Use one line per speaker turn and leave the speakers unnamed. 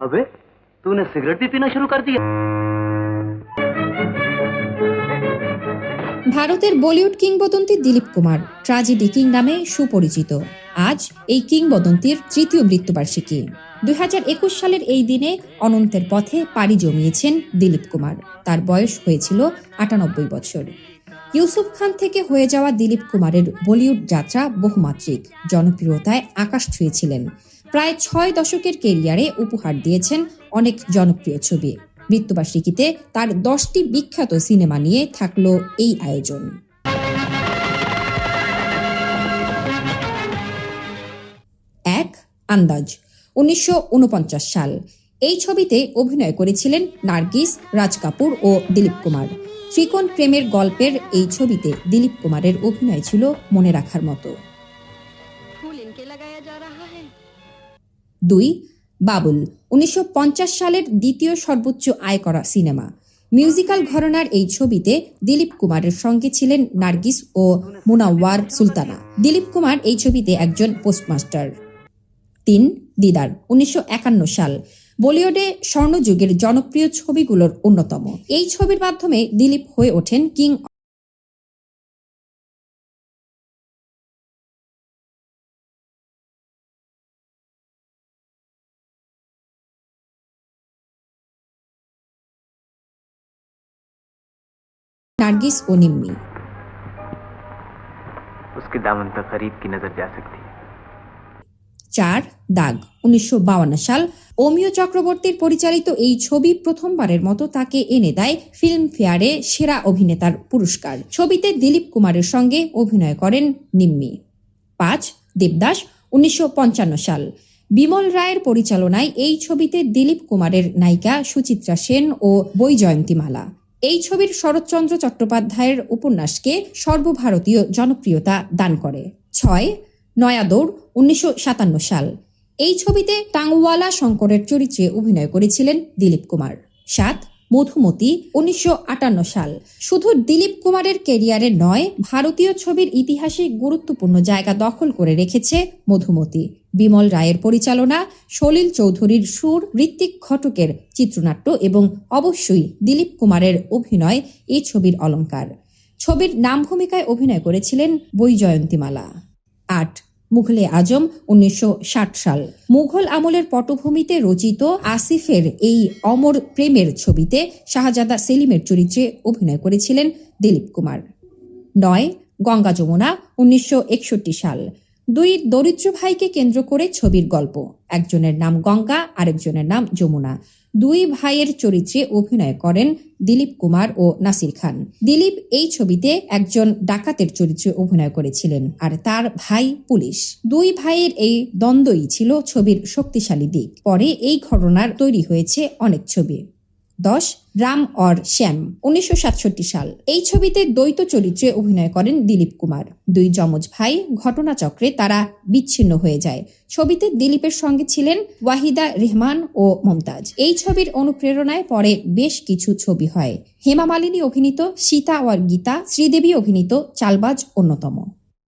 अबे तूने सिगरेट भी पीना शुरू कर दिया।
ভারতের বলিউড কিংবদন্তি দিলীপ কুমার ট্র্যাজেডি কিং নামে সুপরিচিত। আজ এই কিংবদন্তির তৃতীয় মৃত্যুবার্ষিকী। 2021 সালের এই দিনে অনন্তের পথে পাড়ি জমিয়েছেন দিলীপ কুমার। তার বয়স হয়েছিল 98 বছর। ইউসুফ খান থেকে হয়ে যাওয়া দিলীপ কুমারের বলিউড যাত্রা বহুমাত্রিক, জনপ্রিয়তায় আকাশ ছুঁয়েছিলেন। প্রায় 6 দশকের কেরিয়ারে উপহার দিয়েছেন অনেক জনপ্রিয় ছবি। মৃত্যুবার্ষিকীতে তার 10টি বিখ্যাত সিনেমা নিয়ে থাকলো এই আয়োজন। এক, আন্দাজ, 1949 সাল। এই ছবিতে অভিনয় করেছিলেন নার্গিস, রাজ কাপুর ও দিলীপ কুমার। ত্রিকোণ প্রেমের গল্পের এই ছবিতে দিলীপ কুমারের অভিনয় ছিল মনে রাখার মতো। 2, বাবুল, 1950 সালের দ্বিতীয় সর্বোচ্চ আয় করা সিনেমা। মিউজিক্যাল ঘরানার এই ছবিতে দিলীপ কুমারের সঙ্গে ছিলেন নার্গিস ও মুনাওয়ার সুলতানা। দিলীপ কুমার এই ছবিতে একজন পোস্টমাস্টার। 3, দিদার, 1951 সাল। বলিউডে স্বর্ণযুগের জনপ্রিয় ছবিগুলোর অন্যতম। এই ছবির মাধ্যমে দিলীপ হয়ে ওঠেন কিং नार्गिस और निम्मी।
उसके दामन पर करीब की नजर जा सकती है।
4, দাগ, 1952 সাল। অমিয় চক্রবর্তীর পরিচালিত এই ছবি প্রথমবারের মতো তাকে এনে দেয় ফিল্মফেয়ারে সেরা অভিনেতার পুরস্কার। ছবিতে দিলীপ কুমারের সঙ্গে অভিনয় করেন নিম্মি। 5, দেবদাস, 1955 সাল। বিমল রায়ের পরিচালনায় এই ছবিতে দিলীপ কুমারের নায়িকা সুচিত্রা সেন ও বৈজয়ন্তীমালা। এই ছবির শরৎচন্দ্র চট্টোপাধ্যায়ের উপন্যাসকে সর্বভারতীয় জনপ্রিয়তা দান করে। 6, নয়া দৌড়, 1957 সাল। এই ছবিতে টাঙ্গুওয়ালা শঙ্করের চরিত্রে অভিনয় করেছিলেন দিলীপ কুমার। 7, মধুমতি, 1958 সাল। শুধু দিলীপ কুমারের ক্যারিয়ারে নয়, ভারতীয় ছবির ইতিহাসে গুরুত্বপূর্ণ জায়গা দখল করে রেখেছে মধুমতি। বিমল রায়ের পরিচালনা, সলিল চৌধুরীর সুর, ঋত্বিক ঘটকের চিত্রনাট্য এবং অবশ্যই দিলীপ কুমারের অভিনয় এই ছবির অলংকার। ছবির নাম ভূমিকায় অভিনয় করেছিলেন বৈজয়ন্তীমালা। 8, মুঘলে আজম, 1960 সাল। মুঘল আমলের পটভূমিতে রচিত আসিফের এই অমর প্রেমের ছবিতে শাহজাদা সেলিমের চরিত্রে অভিনয় করেছিলেন দিলীপ কুমার। 9, গঙ্গা যমুনা, 1961 সাল। 2 দরিদ্র ভাইকে কেন্দ্র করে ছবির গল্প। একজনের নাম গঙ্গা, আরেকজনের নাম যমুনা। 2 ভাইয়ের চরিত্রে অভিনয় করেন দিলীপ কুমার ও নাসির খান। দিলীপ এই ছবিতে একজন ডাকাতের চরিত্রে অভিনয় করেছিলেন, আর তার ভাই পুলিশ। 2 ভাইয়ের এই দ্বন্দ্বই ছিল ছবির শক্তিশালী দিক। পরে এই ঘটনার তৈরি হয়েছে অনেক ছবি। 10, রাম और শ্যাম, 1967 সাল। এই ছবিতে দ্বৈত চরিত্রে অভিনয় করেন দিলীপ কুমার। 2 যমজ ভাই, ঘটনাচক্রে তারা বিচ্ছিন্ন হয়ে যায়। ছবিতে দিলীপের সঙ্গে ছিলেন ওয়াহিদা রেহমান ও মমতাজ। এই ছবির অনুপ্রেরণায় পরে বেশ কিছু ছবি হয়। হেমা মালিনী অভিনীত সীতা और গীতা, শ্রীদেবী অভিনীত চালবাজ অন্যতম।